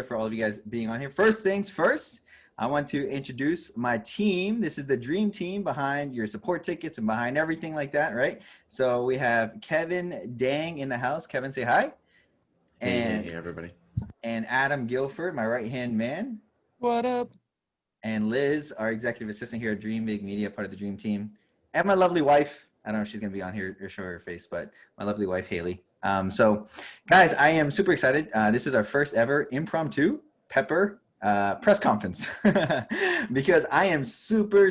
for all of you guys being on here. First things first, I want to introduce my team. This is the dream team behind your support tickets and behind everything like that, right? So we have Kevin Dang in the house. Kevin, say hi. Hey, everybody. And Adam Guilford, my right-hand man. What up? And Liz, our executive assistant here at Dream Big Media, part of the dream team. And my lovely wife. I don't know if she's going to be on here or show her face, but my lovely wife, Haley. So, guys, I am super excited. This is our first ever impromptu Pepper press conference because I am super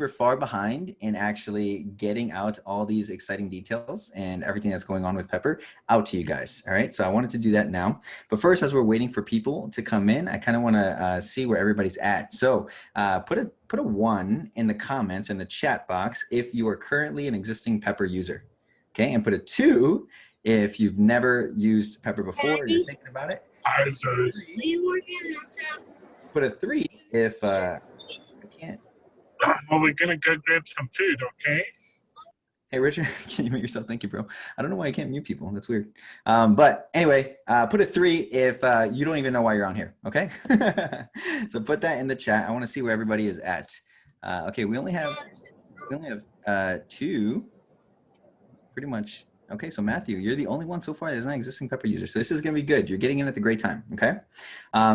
far behind in actually getting out all these exciting details and everything that's going on with Pepper out to you guys. All right. So I wanted to do that now. But first, as we're waiting for people to come in, I kind of want to see where everybody's at. So put a 1 in the comments in the chat box if you are currently an existing Pepper user. Okay. And put a 2 if you've never used Pepper before or you're thinking about it. Put a 3 if I can't. Well, we're gonna go grab some food, okay? Hey, Richard, can you mute yourself? Thank you, bro. I don't know why I can't mute people. That's weird. But anyway, put a 3 if you don't even know why you're on here, okay? So put that in the chat. I want to see where everybody is at. Okay, we only have 2, pretty much. Okay, so Matthew, you're the only one so far that's not existing Pepper user. So this is going to be good. You're getting in at the great time, okay?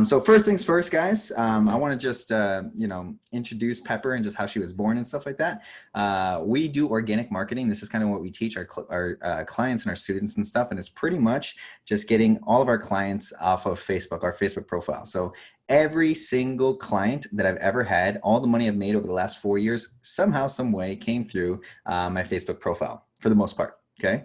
So first things first, guys, I want to just, introduce Pepper and just how she was born and stuff like that. We do organic marketing. This is kind of what we teach our clients and our students and stuff. And it's pretty much just getting all of our clients off of Facebook, our Facebook profile. So every single client that I've ever had, all the money I've made over the last 4 years, somehow, some way came through my Facebook profile for the most part. Okay.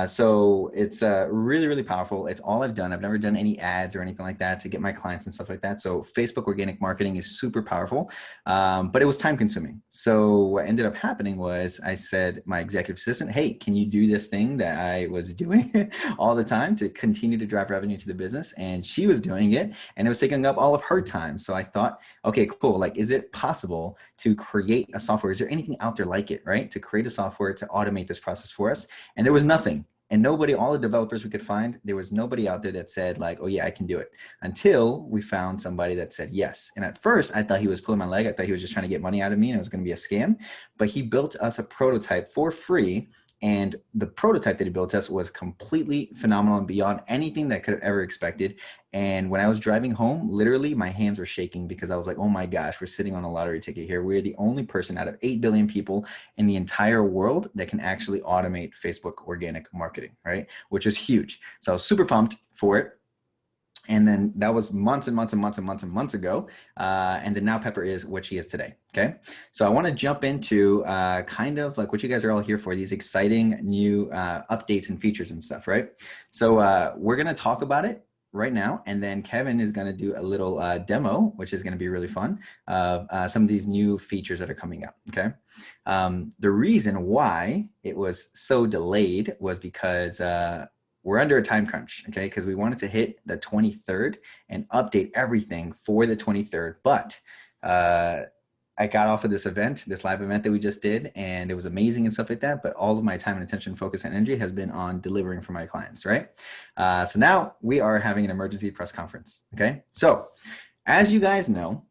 So it's really powerful. It's all I've done. I've never done any ads or anything like that to get my clients and stuff like that. So Facebook organic marketing is super powerful, but it was time consuming. So what ended up happening was I said, my executive assistant, hey, can you do this thing that I was doing all the time to continue to drive revenue to the business? And she was doing it and it was taking up all of her time. So I thought, okay, cool. Like, is it possible to create a software? Is there anything out there like it, right? To create a software to automate this process for us. And there was nothing. And nobody, all the developers we could find, there was nobody out there that said like, oh yeah, I can do it. Until we found somebody that said yes. And at first I thought he was pulling my leg. I thought he was just trying to get money out of me and it was going to be a scam. But he built us a prototype for free. And the prototype that he built us was completely phenomenal and beyond anything that I could have ever expected. And when I was driving home, literally my hands were shaking because I was like, oh my gosh, we're sitting on a lottery ticket here. We're the only person out of 8 billion people in the entire world that can actually automate Facebook organic marketing, right? Which is huge. So I was super pumped for it. And then that was months and months ago. And then now Pepper is what she is today. Okay. So I want to jump into kind of like what you guys are all here for, these exciting new updates and features and stuff, right? So we're going to talk about it right now. And then Kevin is going to do a little demo, which is going to be really fun of some of these new features that are coming up. Okay. The reason why it was so delayed was because we're under a time crunch, okay? Because we wanted to hit the 23rd and update everything for the 23rd. But I got off of this event, this live event that we just did, and it was amazing and stuff like that. But all of my time and attention, focus, and energy has been on delivering for my clients, right? So now we are having an emergency press conference, okay? So as you guys know,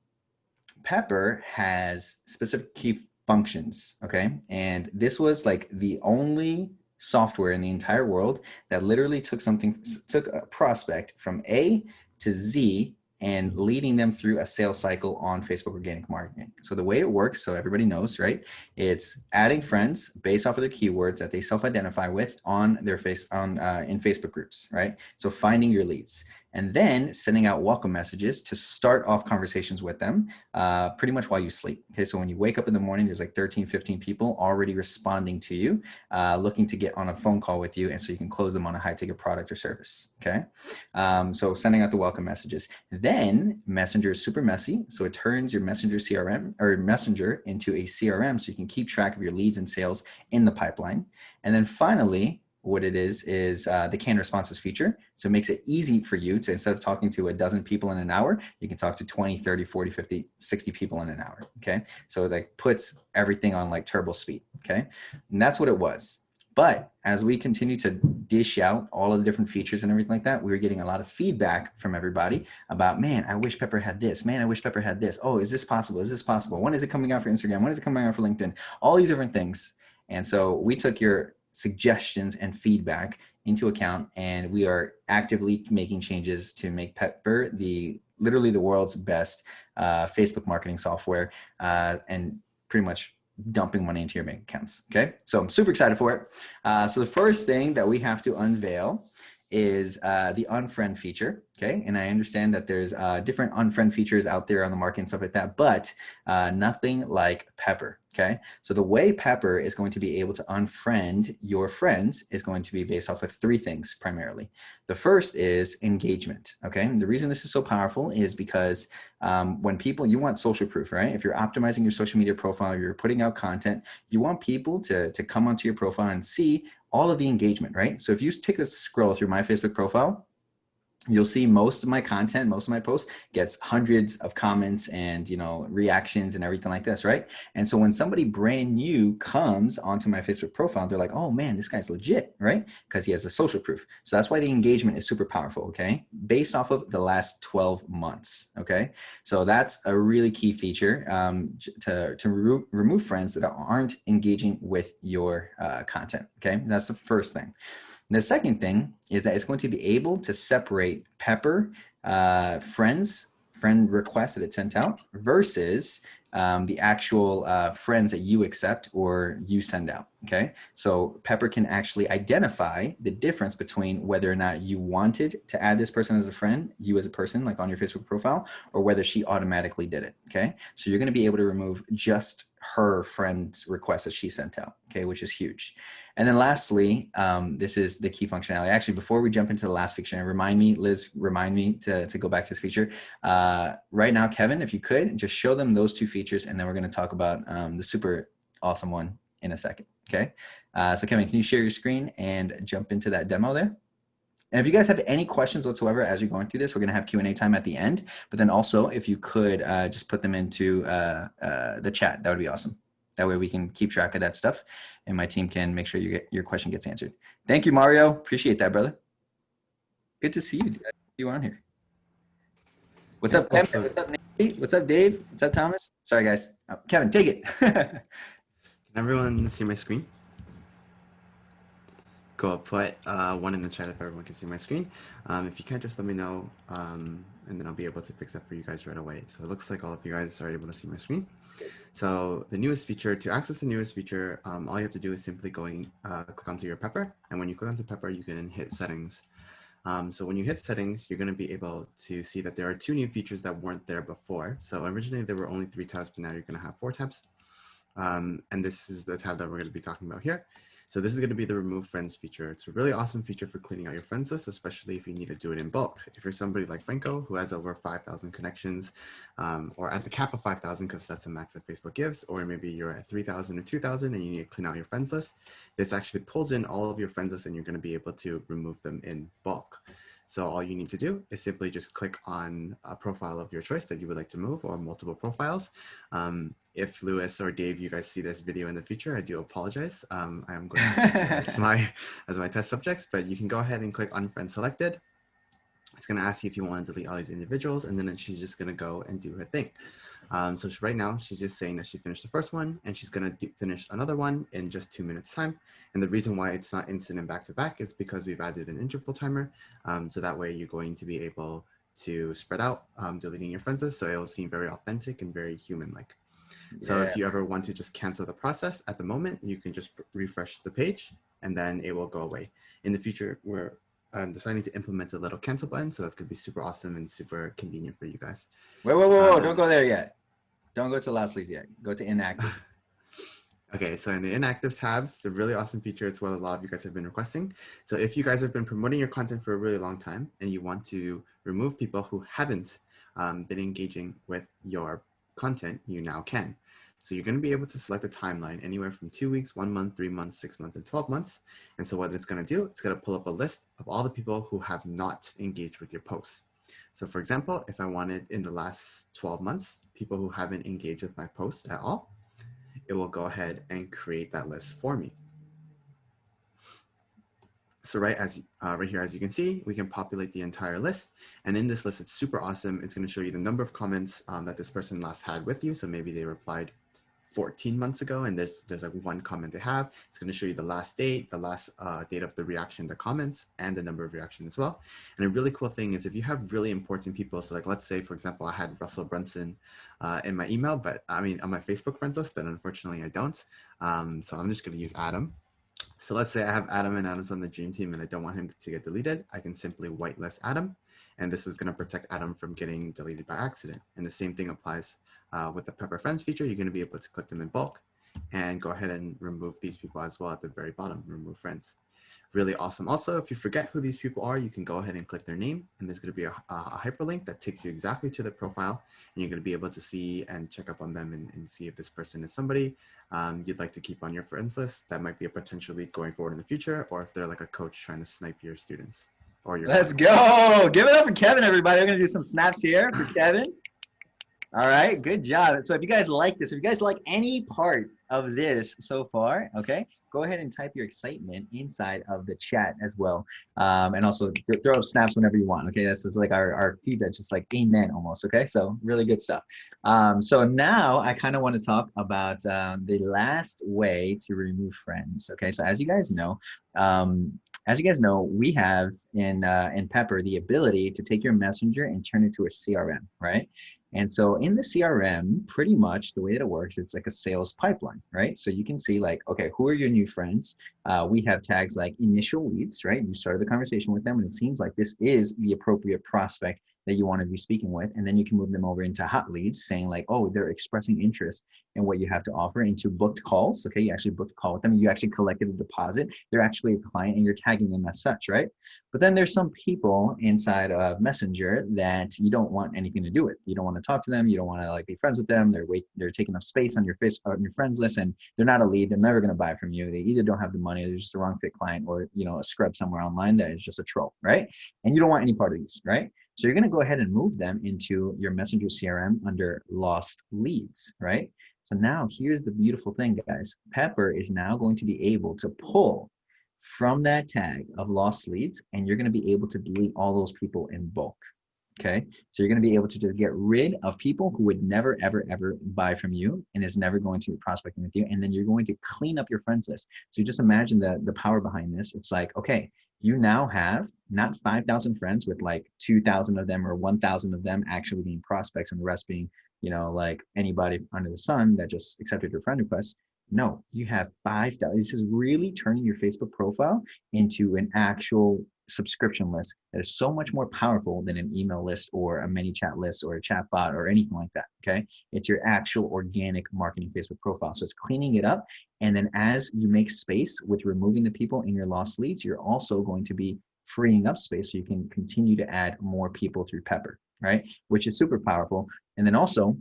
Pepper has specific key functions, okay? And this was like the only software in the entire world that literally took a prospect from A to Z and leading them through a sales cycle on Facebook organic marketing. So the way it works, so everybody knows, right? It's adding friends based off of their keywords that they self-identify with on their in Facebook groups, right? So finding your leads and then sending out welcome messages to start off conversations with them pretty much while you sleep. Okay, so when you wake up in the morning, there's like 13, 15 people already responding to you, looking to get on a phone call with you, and so you can close them on a high ticket product or service, okay? So sending out the welcome messages. Then Messenger is super messy, so it turns your Messenger CRM or Messenger into a CRM so you can keep track of your leads and sales in the pipeline. And then finally, what it is the canned responses feature. So it makes it easy for you to, instead of talking to a dozen people in an hour, you can talk to 20, 30, 40, 50, 60 people in an hour. Okay. So it like puts everything on like turbo speed. Okay. And that's what it was. But as we continue to dish out all of the different features and everything like that, we were getting a lot of feedback from everybody about, man, I wish Pepper had this. Man, I wish Pepper had this. Oh, is this possible? Is this possible? When is it coming out for Instagram? When is it coming out for LinkedIn? All these different things. And so we took your suggestions and feedback into account, and we are actively making changes to make Pepper literally the world's best Facebook marketing software, and pretty much dumping money into your bank accounts. Okay, so I'm super excited for it. So the first thing that we have to unveil is the unfriend feature. Okay, and I understand that there's different unfriend features out there on the market and stuff like that, but nothing like Pepper. Okay, so the way Pepper is going to be able to unfriend your friends is going to be based off of three things primarily. The first is engagement. Okay, and the reason this is so powerful is because when people, you want social proof, right? If you're optimizing your social media profile, you're putting out content, you want people to come onto your profile and see all of the engagement, right? So if you take a scroll through my Facebook profile, you'll see most of my content, most of my posts gets hundreds of comments and, reactions and everything like this, right? And so when somebody brand new comes onto my Facebook profile, they're like, oh man, this guy's legit, right? Because he has a social proof. So that's why the engagement is super powerful, okay? Based off of the last 12 months, okay? So that's a really key feature to remove friends that aren't engaging with your content, okay? That's the first thing. The second thing is that it's going to be able to separate Pepper friend requests that it sent out versus the actual friends that you accept or you send out. Okay, so Pepper can actually identify the difference between whether or not you wanted to add this person as a friend, you as a person, like on your Facebook profile, or whether she automatically did it. Okay, so you're going to be able to remove just her friend's request that she sent out. Okay, which is huge. And then lastly, this is the key functionality. Actually, before we jump into the last feature, Liz, remind me to go back to this feature. Right now, Kevin, if you could, just show them those two features, and then we're going to talk about the super awesome one in a second. Okay. So Kevin, can you share your screen and jump into that demo there? And if you guys have any questions whatsoever as you're going through this, we're going to have Q&A time at the end. But then also, if you could just put them into the chat, that would be awesome. That way we can keep track of that stuff, and my team can make sure your question gets answered. Thank you, Mario. Appreciate that, brother. Good to see you. You on here? What's up, Kevin? What's up, Nate? What's up, Dave? What's up, Thomas? Sorry, guys. Kevin, take it. Can everyone see my screen? Cool. Put one in the chat if everyone can see my screen. If you can't, just let me know, and then I'll be able to fix that for you guys right away. So it looks like all of you guys are able to see my screen. So the newest feature, to access the newest feature, all you have to do is simply click onto your Pepper. And when you click onto Pepper, you can hit settings. So when you hit settings, you're going to be able to see that there are two new features that weren't there before. So originally there were only 3 tabs, but now you're going to have 4 tabs. And this is the tab that we're going to be talking about here. So this is going to be the remove friends feature. It's a really awesome feature for cleaning out your friends list, especially if you need to do it in bulk. If you're somebody like Franco who has over 5,000 connections, or at the cap of 5,000 because that's the max that Facebook gives, or maybe you're at 3,000 or 2,000 and you need to clean out your friends list, this actually pulls in all of your friends list and you're going to be able to remove them in bulk. So all you need to do is simply just click on a profile of your choice that you would like to move, or multiple profiles. If Lewis or Dave, you guys see this video in the future, I do apologize. I am going to use as my test subjects, but you can go ahead and click unfriend selected. It's going to ask you if you want to delete all these individuals, and then she's just going to go and do her thing. So right now she's just saying that she finished the first one and she's going to finish another one in just 2 minutes time. And the reason why it's not instant and back to back is because we've added an interval timer. So that way you're going to be able to spread out deleting your friends list. So it will seem very authentic and very human-like. So if you ever want to just cancel the process at the moment, you can just refresh the page and then it will go away. In the future, we're deciding to implement a little cancel button. So that's going to be super awesome and super convenient for you guys. Whoa, don't go there yet. Don't go to lastly yet. Go to inactive. Okay, so in the inactive tabs, it's a really awesome feature. It's what a lot of you guys have been requesting. So if you guys have been promoting your content for a really long time and you want to remove people who haven't been engaging with your content, you now can. So you're going to be able to select a timeline anywhere from 2 weeks, 1 month, 3 months, 6 months, and 12 months. And so what it's going to do, it's going to pull up a list of all the people who have not engaged with your posts. So for example, if I wanted in the last 12 months, people who haven't engaged with my post at all, it will go ahead and create that list for me. So right here, as you can see, we can populate the entire list. And in this list, it's super awesome. It's going to show you the number of comments that this person last had with you. So maybe they replied 14 months ago, and there's like one comment they have. It's going to show you the last date, the last date of the reaction, the comments, and the number of reactions as well. And a really cool thing is if you have really important people, so like let's say, for example, I had Russell Brunson in my email, but I mean on my Facebook friends list, but unfortunately I don't. So I'm just going to use Adam. So let's say I have Adam and Adam's on the dream team and I don't want him to get deleted. I can simply whitelist Adam, and this is going to protect Adam from getting deleted by accident. And the same thing applies with the Pepper Friends feature. You're going to be able to click them in bulk and go ahead and remove these people as well at the very bottom, remove friends. Really awesome. Also, if you forget who these people are, you can go ahead and click their name, and there's going to be a hyperlink that takes you exactly to the profile, and you're going to be able to see and check up on them and see if this person is somebody you'd like to keep on your friends list. That might be a potentially going forward in the future, or if they're like a coach trying to snipe your students or your Let's clients. go. Give it up for Kevin, everybody. We're going to do some snaps here for Kevin. All right, good job. So if you guys like this, if you guys like any part of this so far, okay, go ahead and type your excitement inside of the chat as well. And also throw up snaps whenever you want, okay? This is like our feedback, just like amen almost, okay? So really good stuff. So now I kind of want to talk about the last way to remove friends, okay? So as you guys know, we have in Pepper the ability to take your messenger and turn it to a CRM, right? And so in the CRM, pretty much the way that it works, it's like a sales pipeline, right? So you can see like, okay, who are your new friends? We have tags like initial leads, right? You started the conversation with them and it seems like this is the appropriate prospect that you want to be speaking with. And then you can move them over into hot leads saying like, oh, they're expressing interest in what you have to offer, into booked calls. Okay, you actually booked a call with them. You actually collected a deposit. They're actually a client and you're tagging them as such, right? But then there's some people inside of Messenger that you don't want anything to do with. You don't want to talk to them. You don't want to like be friends with them. They're taking up space on your friends list, and they're not a lead. They're never going to buy from you. They either don't have the money, or they're just a wrong fit client, or a scrub somewhere online that is just a troll, right? And you don't want any part of these, right? So you're going to go ahead and move them into your Messenger CRM under lost leads, right? So now here's the beautiful thing, guys. Pepper is now going to be able to pull from that tag of lost leads, and you're going to be able to delete all those people in bulk. Okay, so you're going to be able to just get rid of people who would never, ever, ever buy from you and is never going to be prospecting with you. And then you're going to clean up your friends list. So you just imagine the power behind this. It's like, okay, you now have not 5,000 friends with like 2,000 of them or 1,000 of them actually being prospects and the rest being, like anybody under the sun that just accepted your friend request. No, you have 5,000. This is really turning your Facebook profile into an actual subscription list that is so much more powerful than an email list or a ManyChat list or a chat bot or anything like that, okay? It's your actual organic marketing Facebook profile. So it's cleaning it up. And then as you make space with removing the people in your lost leads, you're also going to be freeing up space so you can continue to add more people through Pepper, right? Which is super powerful. And then also,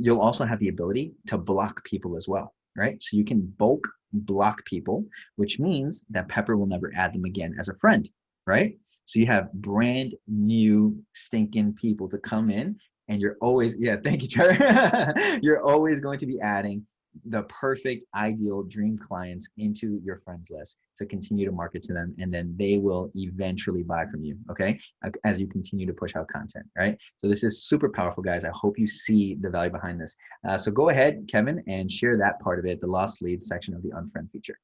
you'll also have the ability to block people as well, right? So you can bulk block people, which means that Pepper will never add them again as a friend, right? So you have brand new stinking people to come in, and you're always, yeah, thank you, Trevor. You're always going to be adding the perfect ideal dream clients into your friends list to continue to market to them, and then they will eventually buy from you, okay, as you continue to push out content, right? So this is super powerful, guys. I hope you see the value behind this. So go ahead, Kevin, and share that part of it, the lost leads section of the unfriend feature.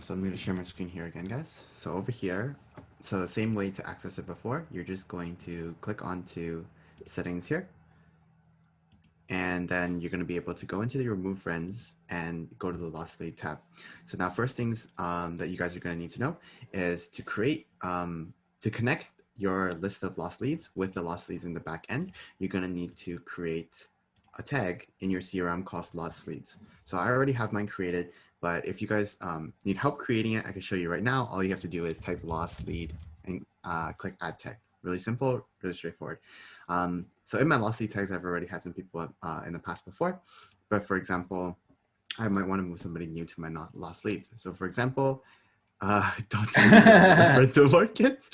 So I'm going to share my screen here again, guys. So over here, so the same way to access it before, you're just going to click onto settings here. And then you're going to be able to go into the remove friends and go to the lost lead tab. So now first things that you guys are going to need to know is to create, to connect your list of lost leads with the lost leads in the back end, you're going to need to create a tag in your CRM called lost leads. So I already have mine created, but if you guys need help creating it, I can show you right now. All you have to do is type lost lead and click add tag. Really simple, really straightforward. So in my lost lead tags, I've already had some people in the past before, but for example, I might want to move somebody new to my lost leads. So for example, don't send a friend to Marcus.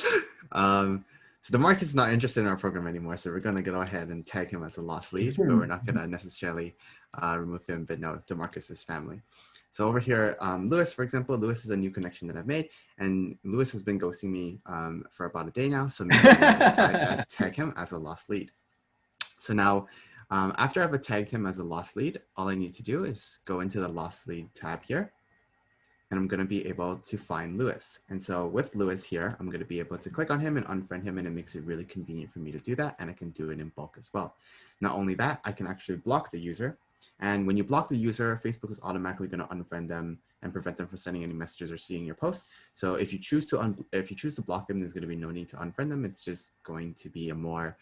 So DeMarcus is not interested in our program anymore, so we're going to go ahead and tag him as a lost lead, but we're not going to necessarily remove him, but no, DeMarcus is family. So over here, Lewis, for example, Lewis is a new connection that I've made, and Lewis has been ghosting me for about a day now. So maybe I'm going to decide as tag him as a lost lead. So now, after I've tagged him as a lost lead, all I need to do is go into the lost lead tab here, and I'm going to be able to find Lewis. And so with Lewis here, I'm going to be able to click on him and unfriend him, and it makes it really convenient for me to do that. And I can do it in bulk as well. Not only that, I can actually block the user. And when you block the user, Facebook is automatically going to unfriend them and prevent them from sending any messages or seeing your posts. So if you choose to block them, there's going to be no need to unfriend them. It's just going to be a more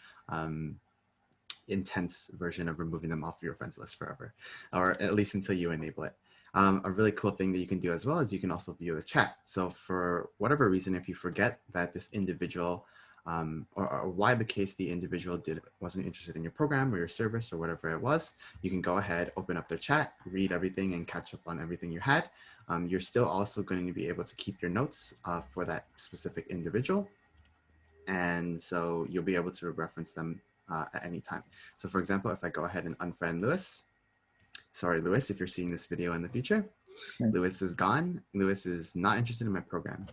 intense version of removing them off your friends list forever, or at least until you enable it. A really cool thing that you can do as well is you can also view the chat. So for whatever reason, if you forget that this individual or why the case the individual wasn't interested in your program or your service or whatever it was, you can go ahead, open up their chat, read everything, and catch up on everything you had. You're still also going to be able to keep your notes for that specific individual. And so you'll be able to reference them at any time. So for example, if I go ahead and unfriend Lewis, sorry, Lewis, if you're seeing this video in the future, Lewis is gone. Lewis is not interested in my program.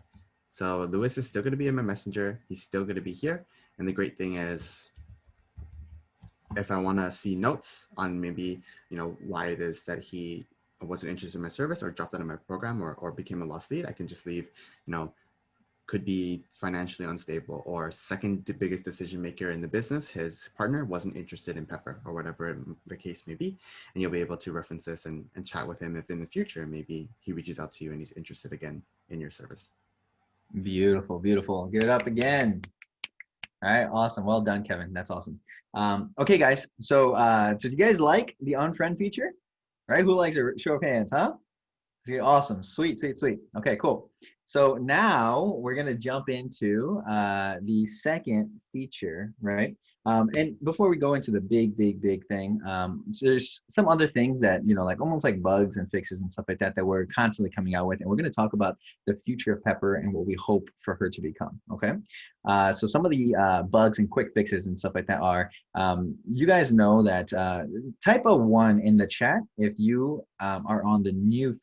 So Lewis is still going to be in my messenger. He's still going to be here. And the great thing is, if I want to see notes on maybe, why it is that he wasn't interested in my service or dropped out of my program or became a lost lead, I can just leave, could be financially unstable or second biggest decision maker in the business. His partner wasn't interested in Pepper or whatever the case may be. And you'll be able to reference this and chat with him if in the future, maybe he reaches out to you and he's interested again in your service. Beautiful, beautiful. Give it up again. All right, awesome. Well done, Kevin. That's awesome. Okay, guys. So, do you guys like the unfriend feature? All right, who likes it? Show of hands, huh? Okay, awesome. Sweet, sweet, sweet. Okay, cool. So now we're going to jump into the second feature, right? And before we go into the big thing, so there's some other things that, like almost like bugs and fixes and stuff like that we're constantly coming out with. And we're going to talk about the future of Pepper and what we hope for her to become, okay? So some of the bugs and quick fixes and stuff like that are, you guys know that type a 1 in the chat if you are on the new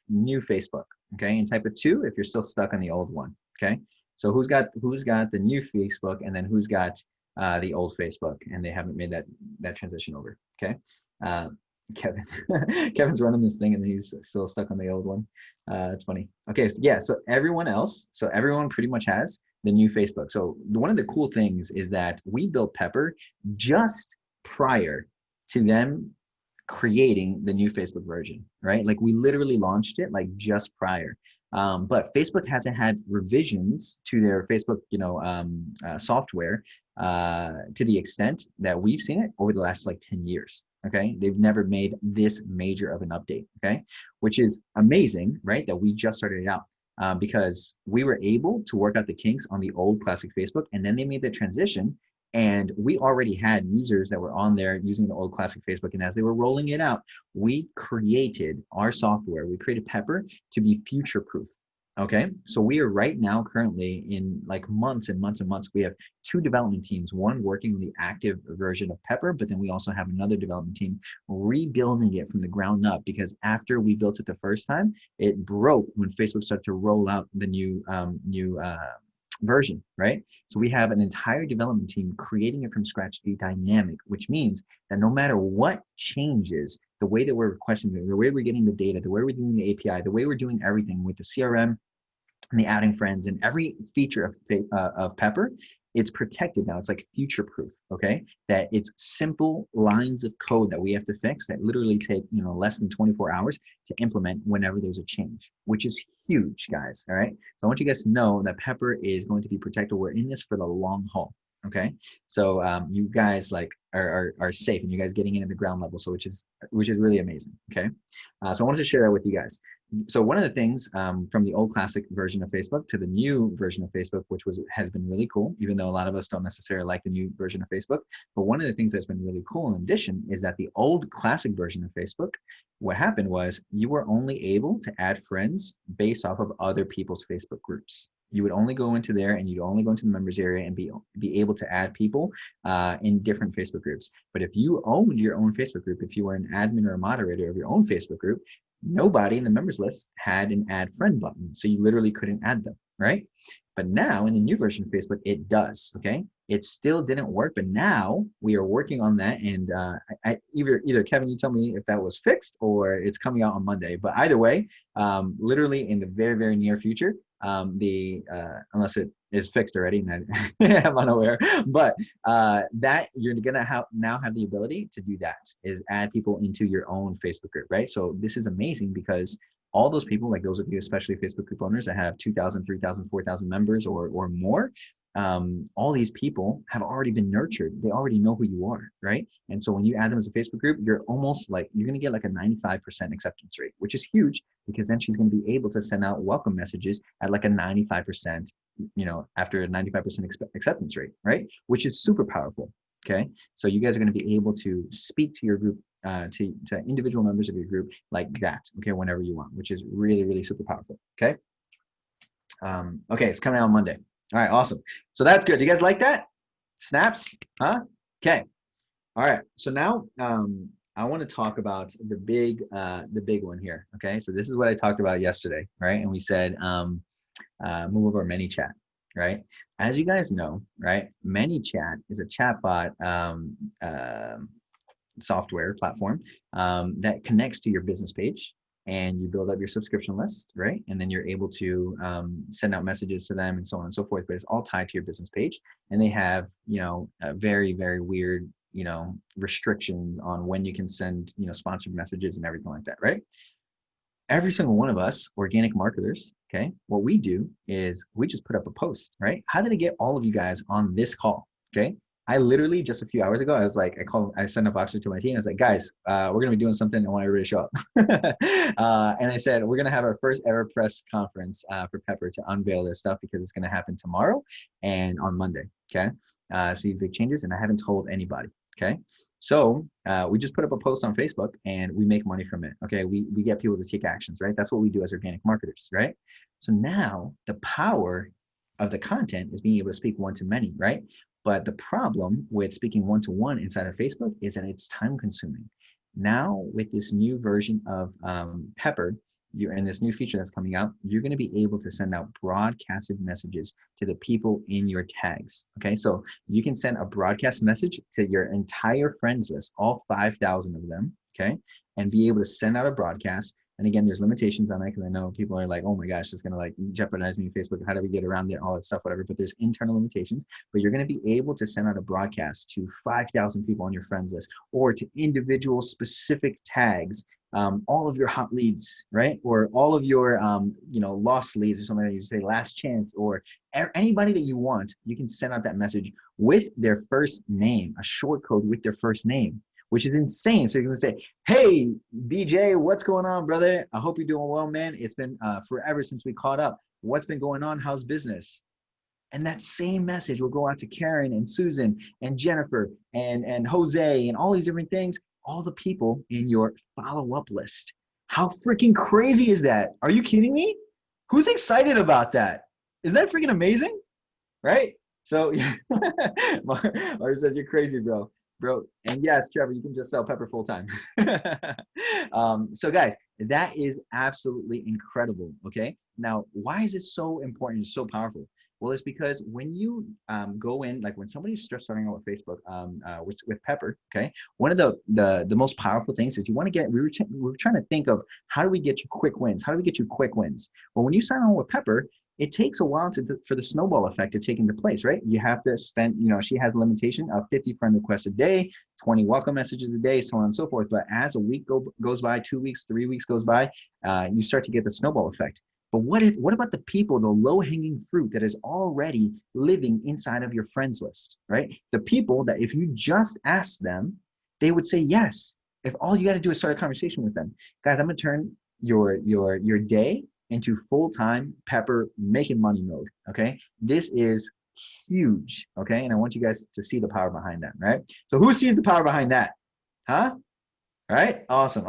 Facebook. Okay, and type of 2 if you're still stuck on the old one. Okay, so who's got the new Facebook, and then who's got the old Facebook, and they haven't made that transition over. Okay, Kevin, Kevin's running this thing, and he's still stuck on the old one. That's funny. Okay, so yeah, so everyone pretty much has the new Facebook. So one of the cool things is that we built Pepper just prior to them creating the new Facebook version, right? Like we literally launched it like just prior. But Facebook hasn't had revisions to their Facebook, software to the extent that we've seen it over the last like 10 years. Okay, they've never made this major of an update. Okay, which is amazing, right? That we just started it out because we were able to work out the kinks on the old classic Facebook, and then they made the transition. And we already had users that were on there using the old classic Facebook. And as they were rolling it out, we created our software. We created Pepper to be future-proof. Okay, so we are right now currently in like months and months and months. We have 2 development teams, one working on the active version of Pepper, but then we also have another development team rebuilding it from the ground up, because after we built it the first time, it broke when Facebook started to roll out the new version, right? So we have an entire development team creating it from scratch to be dynamic, which means that no matter what changes, the way that we're requesting it, the way we're getting the data, the way we're doing the API, the way we're doing everything with the CRM and the adding friends and every feature of Pepper, it's protected now. It's like future proof, okay? That it's simple lines of code that we have to fix that literally take, less than 24 hours to implement whenever there's a change, which is huge, guys, all right? So I want you guys to know that Pepper is going to be protected. We're in this for the long haul, okay? So you guys like are safe, and you guys getting in at the ground level, so which is really amazing, okay? So I wanted to share that with you guys. So one of the things from the old classic version of Facebook to the new version of Facebook, which has been really cool, even though a lot of us don't necessarily like the new version of Facebook, but one of the things that's been really cool in addition is that the old classic version of Facebook, what happened was you were only able to add friends based off of other people's Facebook groups. You would only go into there and you'd only go into the members area and be able to add people in different Facebook groups. But if you owned your own Facebook group, if you were an admin or a moderator of your own Facebook group, nobody in the members list had an add friend button. So you literally couldn't add them, right? But now in the new version of Facebook, it does. Okay. It still didn't work, but now we are working on that. And either Kevin, you tell me if that was fixed or it's coming out on Monday. But either way, literally in the very, very near future, unless it is fixed already, and I'm unaware, but that you're gonna now have the ability to do that, is add people into your own Facebook group, right? So this is amazing because all those people, like those of you, especially Facebook group owners that have 2,000, 3,000, 4,000 members or more, all these people have already been nurtured. They already know who you are, right? And so when you add them as a Facebook group, you're going to get like a 95% acceptance rate, which is huge because then she's going to be able to send out welcome messages at like a 95%, after a 95% acceptance rate, right? Which is super powerful. Okay. So you guys are going to be able to speak to your group, to individual members of your group like that, okay, whenever you want, which is really, really super powerful. Okay. Okay, it's coming out on Monday. All right, awesome. So that's good. You guys like that? Snaps? Huh? Okay. All right. So now I want to talk about the big one here. Okay. So this is what I talked about yesterday, right? And we said move over ManyChat, right? As you guys know, right? ManyChat is a chatbot software platform that connects to your business page, and you build up your subscription list, right? And then you're able to send out messages to them and so on and so forth, but it's all tied to your business page. And they have, very, very weird, restrictions on when you can send, sponsored messages and everything like that, right? Every single one of us organic marketers, okay, what we do is we just put up a post, right? How did I get all of you guys on this call? Okay. I literally just a few hours ago, I was like, I sent a Voxer to my team. I was like, guys, we're going to be doing something. I want everybody to show up. And I said, we're going to have our first ever press conference for Pepper to unveil their stuff because it's going to happen tomorrow and on Monday. Okay. See big changes. And I haven't told anybody. Okay. So we just put up a post on Facebook and we make money from it. Okay. We get people to take actions, right? That's what we do as organic marketers, right? So now the power of the content is being able to speak one to many, right? But the problem with speaking one-to-one inside of Facebook is that it's time consuming. Now with this new version of Pepper, you're in this new feature that's coming out, you're going to be able to send out broadcasted messages to the people in your tags. Okay, so you can send a broadcast message to your entire friends list, all 5,000 of them, okay, and be able to send out a broadcast. And again, there's limitations on that because I know people are like, oh my gosh, it's going to like jeopardize me, Facebook. How do we get around it? All that stuff, whatever. But there's internal limitations. But you're going to be able to send out a broadcast to 5,000 people on your friends list or to individual specific tags, all of your hot leads, right? Or all of your, lost leads or something that you say last chance or anybody that you want, you can send out that message with their first name, a short code with their first name, which is insane. So you're going to say, hey, BJ, what's going on, brother? I hope you're doing well, man. It's been forever since we caught up. What's been going on? How's business? And that same message will go out to Karen and Susan and Jennifer and Jose and all these different things, all the people in your follow-up list. How freaking crazy is that? Are you kidding me? Who's excited about that? Is that freaking amazing? Right? So Mars says, you're crazy, bro. And yes, Trevor, you can just sell Pepper full time. So guys, that is absolutely incredible. Okay. Now, why is it so important and so powerful? Well, it's because when you go in, like when somebody's starting out with Facebook, with Pepper, okay, one of the most powerful things is you want to get, we were trying to think of how do we get you quick wins? How do we get you quick wins? Well, when you sign on with Pepper, it takes a while for the snowball effect to take into place, right? You have to spend, she has a limitation of 50 friend requests a day, 20 welcome messages a day, so on and so forth. But as a week goes by, 2 weeks, 3 weeks goes by, you start to get the snowball effect. But what about the people, the low-hanging fruit that is already living inside of your friends list, right? The people that if you just ask them, they would say yes. If all you got to do is start a conversation with them. Guys, I'm going to turn your day into full-time Pepper making money mode, okay? This is huge, okay? And I want you guys to see the power behind that, right? So who sees the power behind that? Huh? All right? Awesome.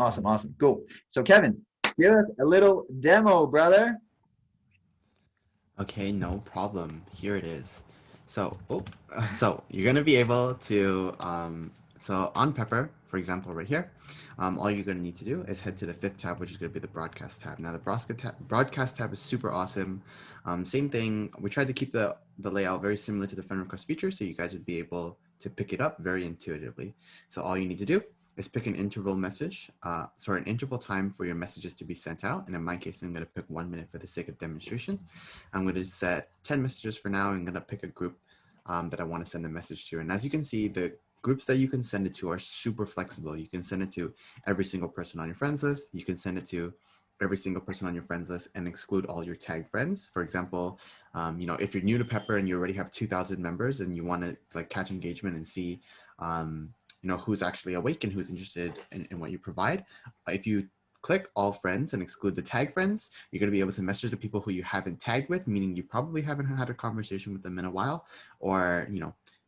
Cool. So Kevin, give us a little demo, brother. Okay, no problem. Here it is. So, so you're gonna be able to So on Pepper, for example, right here, all you're going to need to do is head to the 5th tab, which is going to be the broadcast tab. Now the broadcast tab is super awesome. Same thing. We tried to keep the layout very similar to the friend request feature, so you guys would be able to pick it up very intuitively. So all you need to do is pick an interval message, an interval time for your messages to be sent out. And in my case, I'm going to pick 1 minute for the sake of demonstration. I'm going to set 10 messages for now. I'm going to pick a group that I want to send a message to. And as you can see, the groups that you can send it to are super flexible. You can send it to every single person on your friends list. You can send it to every single person on your friends list and exclude all your tagged friends. For example, if you're new to Pepper and you already have 2,000 members and you want to like catch engagement and see, who's actually awake and who's interested in what you provide, if you click all friends and exclude the tag friends, you're going to be able to message the people who you haven't tagged with, meaning you probably haven't had a conversation with them in a while, or,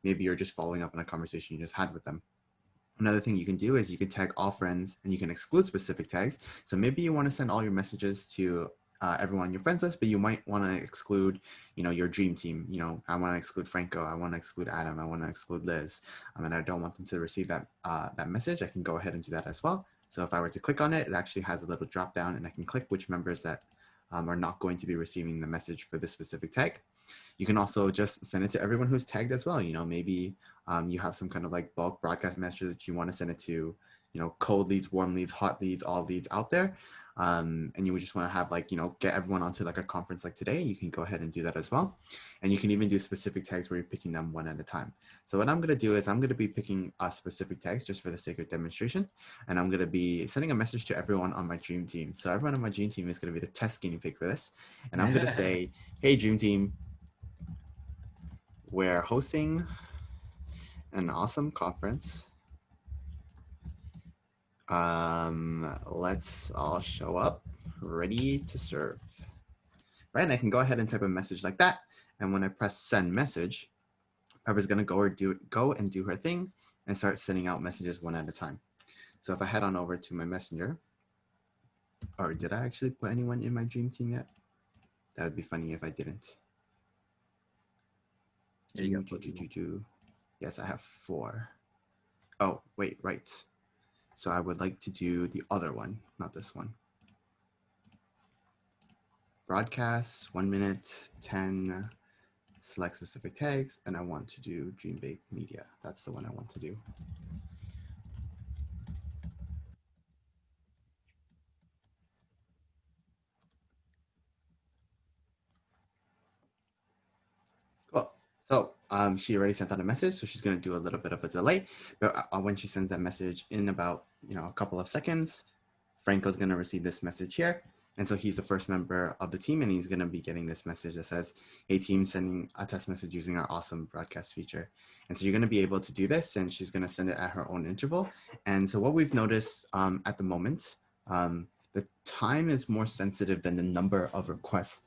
maybe you're just following up on a conversation you just had with them. Another thing you can do is you can tag all friends and you can exclude specific tags. So maybe you want to send all your messages to everyone on your friends list, but you might want to exclude, your dream team. I want to exclude Franco. I want to exclude Adam. I want to exclude Liz. And I don't want them to receive that message. I can go ahead and do that as well. So if I were to click on it, it actually has a little drop down and I can click which members that are not going to be receiving the message for this specific tag. You can also just send it to everyone who's tagged as well. maybe you have some kind of like bulk broadcast message that you want to send it to, cold leads, warm leads, hot leads, all leads out there. And you would just want to have get everyone onto like a conference like today. You can go ahead and do that as well. And you can even do specific tags where you're picking them one at a time. So what I'm going to do is I'm going to be picking specific tags just for the sake of demonstration. And I'm going to be sending a message to everyone on my dream team. So everyone on my dream team is going to be the test guinea pig for this. And I'm going to say, hey, dream team, we're hosting an awesome conference. Let's all show up ready to serve. Right, and I can go ahead and type a message like that. And when I press send message, Pepper's gonna go and do her thing and start sending out messages one at a time. So if I head on over to my messenger, or did I actually put anyone in my dream team yet? That would be funny if I didn't. There you go. Yes, I have 4. Oh, wait, right. So I would like to do the other one, not this one. Broadcast, 1 minute, 10, select specific tags, and I want to do Dream Big Media. That's the one I want to do. Cool. So she already sent out a message, so she's going to do a little bit of a delay. But when she sends that message in about a couple of seconds, Franco's going to receive this message here. And so he's the first member of the team, and he's going to be getting this message that says, hey, team, sending a test message using our awesome broadcast feature. And so you're going to be able to do this, and she's going to send it at her own interval. And so what we've noticed at the moment, the time is more sensitive than the number of requests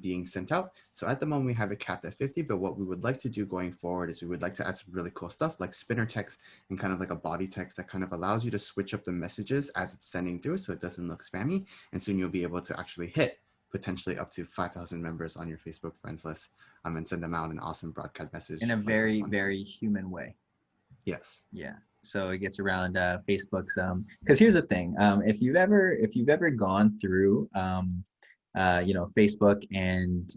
being sent out. So at the moment we have it capped at 50, but what we would like to do going forward is we would like to add some really cool stuff like spinner text and kind of like a body text that kind of allows you to switch up the messages as it's sending through so it doesn't look spammy. And soon you'll be able to actually hit potentially up to 5,000 members on your Facebook friends list and send them out an awesome broadcast message. In a very, very human way. Yes. Yeah. So it gets around Facebook's, because here's the thing. If you've ever gone through, Facebook and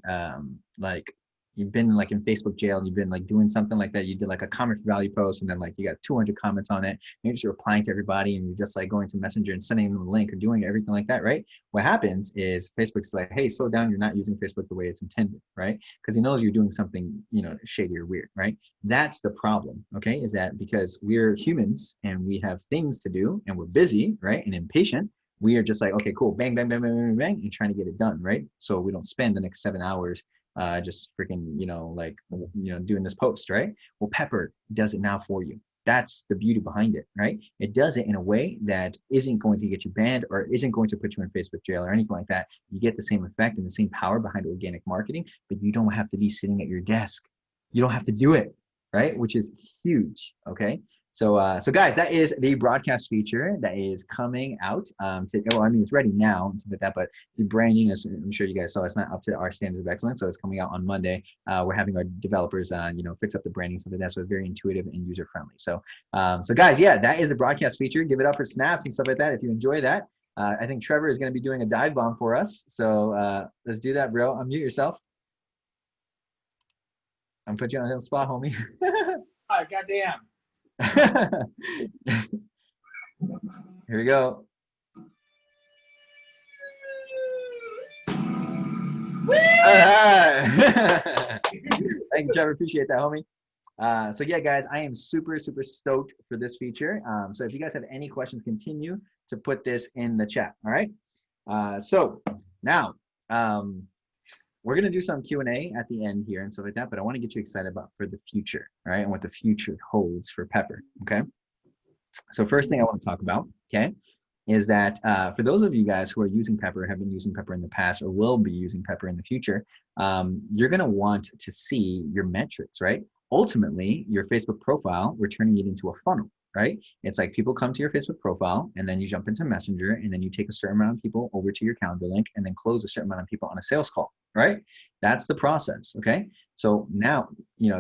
like you've been like in Facebook jail and you've been like doing something like that, you did like a comment for value post and then like you got 200 comments on it, you're just replying to everybody and you're just like going to Messenger and sending them a link or doing everything like that, right? What happens is Facebook's like, hey, slow down, you're not using Facebook the way it's intended, right? Because he knows you're doing something, shady or weird, right? That's the problem, okay? Is that because we're humans and we have things to do and we're busy, right? And impatient. We are just like, okay, cool, bang, bang, bang, bang, bang, bang, and trying to get it done, right? So we don't spend the next 7 hours just freaking, doing this post, right? Well, Pepper does it now for you. That's the beauty behind it, right? It does it in a way that isn't going to get you banned or isn't going to put you in Facebook jail or anything like that. You get the same effect and the same power behind organic marketing, but you don't have to be sitting at your desk. You don't have to do it. right? Which is huge. Okay. So guys, that is the broadcast feature that is coming out. Well, I mean, it's ready now and stuff like that, but the branding, as I'm sure you guys saw, it's not up to our standards of excellence. So it's coming out on Monday. We're having our developers, fix up the branding, stuff like that. So it's very intuitive and user friendly. So guys, yeah, that is the broadcast feature. Give it up for snaps and stuff like that if you enjoy that. I think Trevor is going to be doing a dive bomb for us. So let's do that, bro. Unmute yourself. I'm putting you on the spot, homie. All right, goddamn. Here we go. All right. Thank you, Trevor. Appreciate that, homie. So yeah, guys, I am super stoked for this feature. So if you guys have any questions, continue to put this in the chat. All right. So now we're gonna do some Q&A at the end here and stuff like that, but I want to get you excited for the future, all right, and what the future holds for Pepper. Okay. So first thing I want to talk about, okay, is that for those of you guys who are using Pepper, have been using Pepper in the past, or will be using Pepper in the future, you're going to want to see your metrics, right? Ultimately, your Facebook profile, we're turning it into a funnel, right? It's like people come to your Facebook profile, and then you jump into Messenger, and then you take a certain amount of people over to your calendar link, and then close a certain amount of people on a sales call, right? That's the process, okay? So now,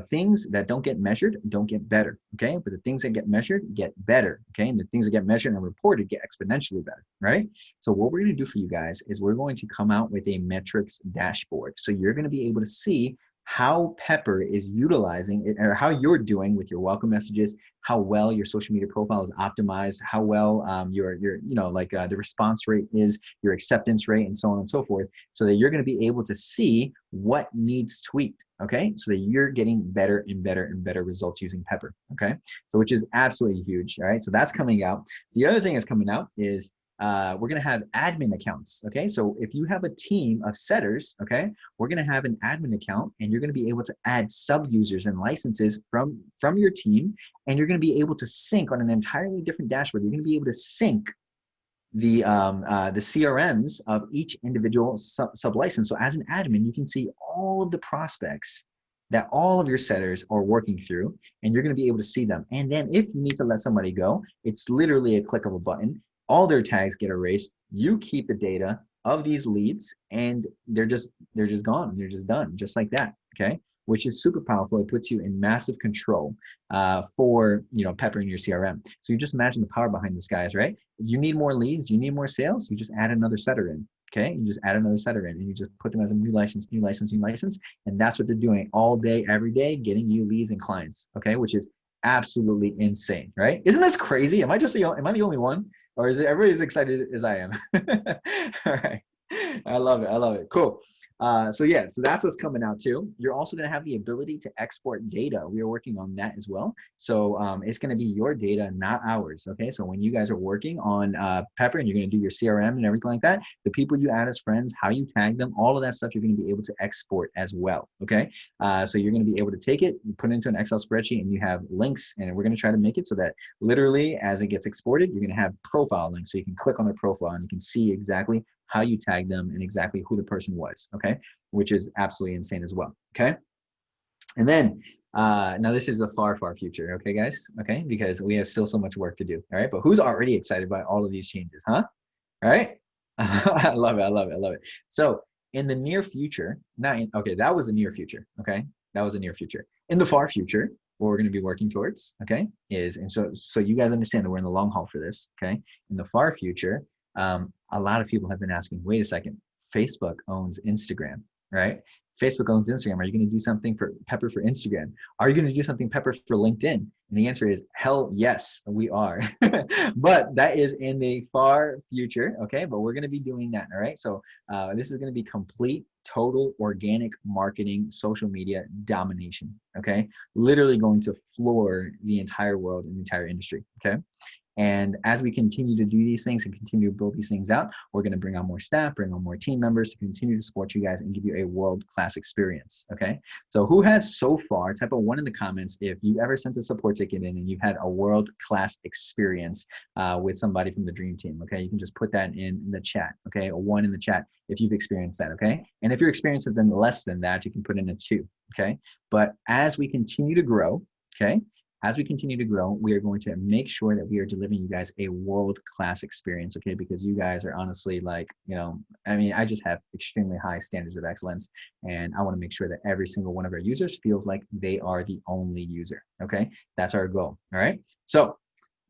things that don't get measured don't get better, okay? But the things that get measured get better, okay? And the things that get measured and reported get exponentially better, right? So what we're gonna do for you guys is we're going to come out with a metrics dashboard. So you're gonna be able to see how Pepper is utilizing it, or how you're doing with your welcome messages, how well your social media profile is optimized, how well the response rate is, your acceptance rate, and so on and so forth, so that you're going to be able to see what needs tweaked, okay? So that you're getting better and better and better results using Pepper, okay? So which is absolutely huge, all right? So that's coming out. The other thing that's coming out is we're going to have admin accounts, okay? So if you have a team of setters, okay, we're going to have an admin account, and you're going to be able to add sub-users and licenses from your team, and you're going to be able to sync on an entirely different dashboard. You're going to be able to sync the CRMs of each individual sub-license. So as an admin, you can see all of the prospects that all of your setters are working through, and you're going to be able to see them. And then if you need to let somebody go, it's literally a click of a button. All their tags get erased. You keep the data of these leads, and they're just gone. They're just done, just like that. Okay, which is super powerful. It puts you in massive control for Pepper in your CRM. So you just imagine the power behind this, guys. Right? You need more leads. You need more sales. You just add another setter in. Okay, you just add another setter in, and you just put them as a new license, and that's what they're doing all day, every day, getting you leads and clients. Okay, which is absolutely insane, right? Isn't this crazy? Am I the only one? Or is it everybody as excited as I am? All right. I love it. Cool. So that's what's coming out too. You're also going to have the ability to export data. We are working on that as well. So it's going to be your data, not ours. Okay. So when you guys are working on Pepper and you're going to do your CRM and everything like that, the people you add as friends, how you tag them, all of that stuff, you're going to be able to export as well. Okay. So you're going to be able to take it, put it into an Excel spreadsheet, and you have links, and we're going to try to make it so that literally as it gets exported, you're going to have profile links. So you can click on their profile and you can see exactly how you tag them and exactly who the person was, okay? Which is absolutely insane as well, okay? And then, now this is the far future, okay, guys? Okay, because we have still so much work to do, all right? But who's already excited by all of these changes, huh? All right? I love it. So in the near future, that was the near future, okay? That was the near future. In the far future, what we're gonna be working towards, okay, so you guys understand that we're in the long haul for this, okay? In the far future, a lot of people have been asking, wait a second, Facebook owns Instagram, right? Facebook owns Instagram. Are you going to do something for Pepper for Instagram? Are you going to do something Pepper for LinkedIn? And the answer is hell yes, we are. But that is in the far future, okay? But we're going to be doing that, all right? So this is going to be complete, total organic marketing, social media domination, okay? Literally going to floor the entire world and the entire industry, okay? And as we continue to do these things and continue to build these things out, we're going to bring on more staff, bring on more team members to continue to support you guys and give you a world-class experience, okay? So who has so far, type a 1 in the comments if you ever sent a support ticket in and you've had a world-class experience with somebody from the dream team, okay? You can just put that in the chat, okay? A 1 in the chat if you've experienced that, okay? And if your experience has been less than that, you can put in a 2, okay? But as we continue to grow, okay? As we continue to grow, we are going to make sure that we are delivering you guys a world-class experience, okay? Because you guys are honestly like, you know, I mean, I just have extremely high standards of excellence, and I want to make sure that every single one of our users feels like they are the only user, okay? That's our goal, all right? So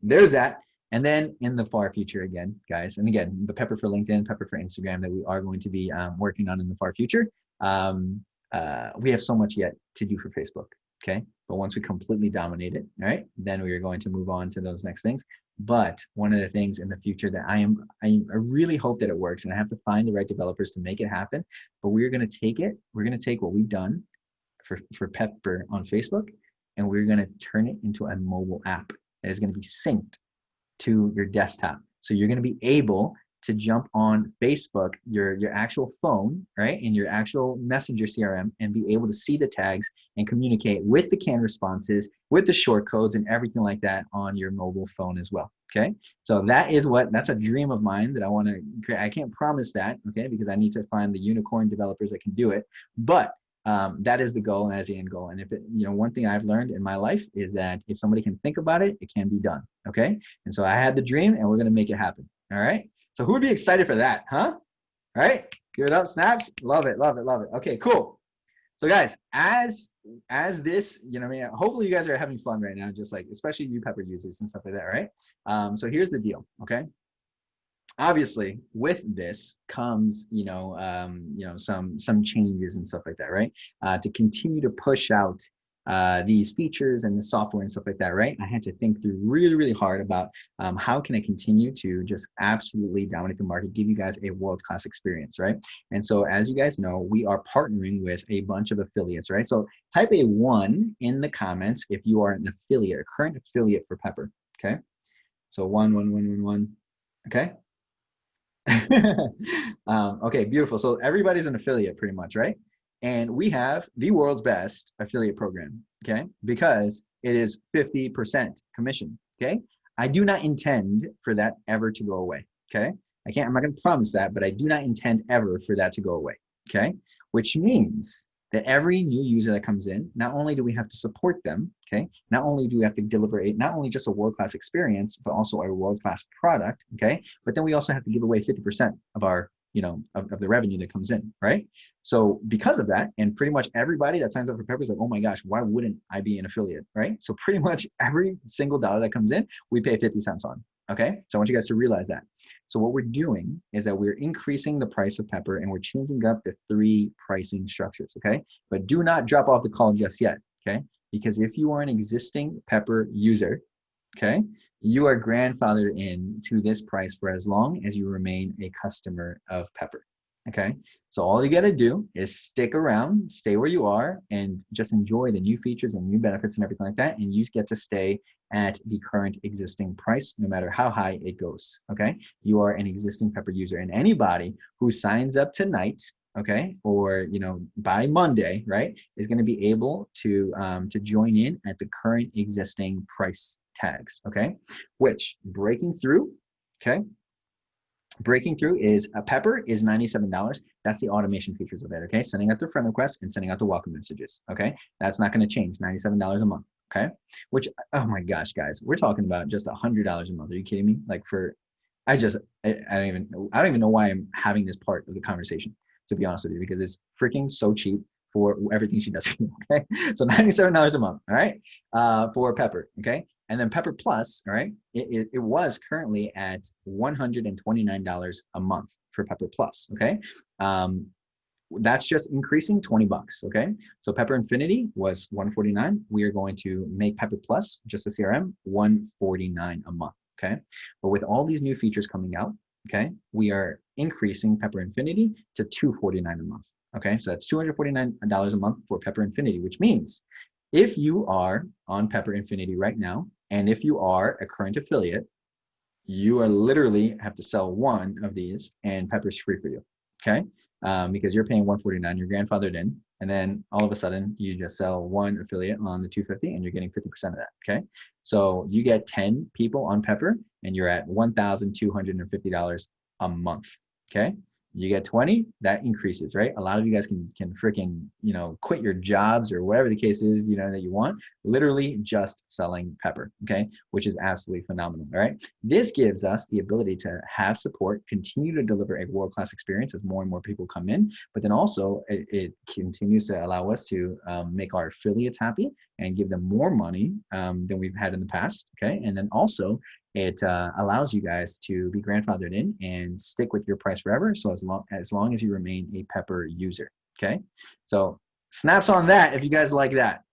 there's that. And then in the far future again, guys, and again, the Pepper for LinkedIn, Pepper for Instagram that we are going to be working on in the far future. We have so much yet to do for Facebook, okay? But once we completely dominate it, all right, then we are going to move on to those next things. But one of the things in the future that I really hope that it works, and I have to find the right developers to make it happen, but we're going to take it, we're going to take what we've done for Pepper on Facebook, and we're going to turn it into a mobile app that is going to be synced to your desktop. So you're going to be able to jump on Facebook, your actual phone, right, in your actual Messenger CRM, and be able to see the tags and communicate with the canned responses, with the short codes and everything like that on your mobile phone as well, okay? So that's a dream of mine that I want to create. I can't promise that, okay, because I need to find the unicorn developers that can do it, but that is the goal and as the end goal. And if it, you know, one thing I've learned in my life is that if somebody can think about it, it can be done, okay? And so I had the dream and we're going to make it happen, all right? So who would be excited for that, huh? All right, give it up, snaps. Love it, love it, love it. Okay, cool. So guys, as this, you know, I mean, hopefully you guys are having fun right now, just like, especially you Pepper users and stuff like that, right? So here's the deal, okay? Obviously, with this comes, some changes and stuff like that, right? To continue to push out these features and the software and stuff like that, right? I had to think through really, really hard about how can I continue to just absolutely dominate the market, give you guys a world-class experience, right? And so as you guys know, we are partnering with a bunch of affiliates, right? So type a 1 in the comments if you are an affiliate, a current affiliate for Pepper, okay? So 1, okay? Okay, beautiful. So everybody's an affiliate pretty much, right? And we have the world's best affiliate program, okay? Because it is 50% commission, okay? I do not intend for that ever to go away, okay? I'm not gonna promise that, but I do not intend ever for that to go away, okay? Which means that every new user that comes in, not only do we have to support them, okay? Not only do we have to deliver not only just a world-class experience, but also a world-class product, okay? But then we also have to give away 50% of our, of the revenue that comes in, right? So because of that, and pretty much everybody that signs up for Pepper is like, oh my gosh, why wouldn't I be an affiliate, right? So pretty much every single dollar that comes in, we pay 50 cents on, okay? So I want you guys to realize that. So what we're doing is that we're increasing the price of Pepper and we're changing up the 3 pricing structures, okay? But do not drop off the call just yet, okay? Because if you are an existing Pepper user, okay, you are grandfathered in to this price for as long as you remain a customer of Pepper, okay? So all you gotta do is stick around, stay where you are, and just enjoy the new features and new benefits and everything like that, and you get to stay at the current existing price, no matter how high it goes, okay? You are an existing Pepper user, and anybody who signs up tonight, okay, or by Monday, right, is going to be able to join in at the current existing price tags, okay? Which breaking through is a Pepper is $97. That's the automation features of it, okay? Sending out the friend requests and sending out the welcome messages, okay? That's not going to change. $97 a month, okay? Which, oh my gosh, guys, we're talking about just $100 a month. Are you kidding me? Like I don't even know why I'm having this part of the conversation, to be honest with you, because it's freaking so cheap for everything she does. Okay, so $97 a month, all right, for Pepper, okay, and then Pepper Plus, all right, it was currently at $129 a month for Pepper Plus, okay, that's just increasing 20 bucks, okay, so Pepper Infinity was $149. We are going to make Pepper Plus, just the CRM, $149 a month, okay, but with all these new features coming out, okay, we are increasing Pepper Infinity to $249 a month. Okay, so that's $249 a month for Pepper Infinity, which means if you are on Pepper Infinity right now, and if you are a current affiliate, you are literally have to sell 1 of these, and Pepper's free for you. Okay, because you're paying $149, you're grandfathered in, and then all of a sudden you just sell 1 affiliate on the $250, and you're getting 50% of that. Okay, so you get 10 people on Pepper, and you're at $1,250 a month. Okay, You get 20, that increases, right? A lot of you guys can freaking, quit your jobs or whatever the case is, that you want, literally just selling pepper, okay? Which is absolutely phenomenal, all right? This gives us the ability to have support, continue to deliver a world-class experience as more and more people come in, but then also it continues to allow us to make our affiliates happy and give them more money than we've had in the past, okay? And then also it allows you guys to be grandfathered in and stick with your price forever. So as long as you remain a Pepper user, okay? So snaps on that if you guys like that,